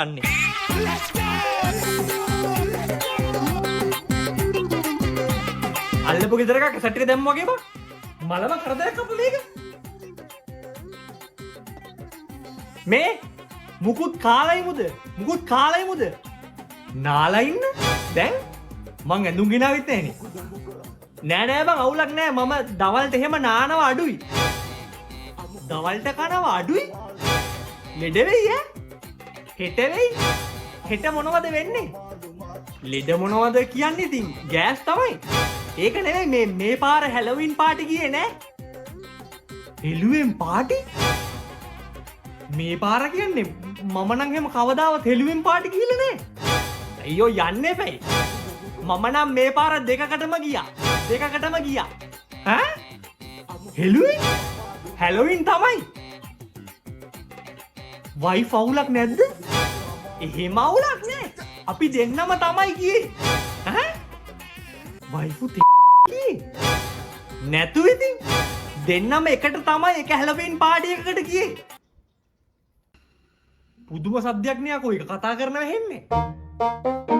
අන්නේ අල්ලපු ගෙදර එකක් සැටි දැම්ම වගේ බං මලම කරදරයක් අපු මේක මේ මුකුත් කාලයි මුද නාලා ඉන්න දැන් මං ඇඳුම් ගෙනාවිත් නැහනේ නෑ බං අවුලක් නෑ මම දවල්ට එහෙම නානවා අඩුයි දවල්ට කනවා අඩුයි ලෙඩ වෙයි ඈ හෙට මොනවද වෙන්නේ ලෙඩ මොනවද කියන්නේ ඉතින් ගෑස් තමයි ඒක නෙවෙයි මේ පාර හැලොවින් පාටි ගියේ නෑ හෙළුවෙන් පාටි මේ පාර කියන්නේ මම නම් එහෙම කවදාවත් හෙළුවෙන් පාටි ගිහලා නෑ අයියෝ යන්න එපයි මම නම් මේ පාර දෙකකටම ගියා ඈ හෙළුවෙන් හැලොවින් තමයි වයිෆ් අවුලක් නැද්ද එහෙම අවුලක් නෑ අපි දෙන්නම තමයි ගියේ ඈ වයිෆු ගියේ නැතු ඉතින් දෙන්නම එකට තමයි එක හැලොවින් පාටි එකකට ගියේ පුදුම සද්දයක් නේ අකෝ ඒක කතා කරනව හෙන්නේ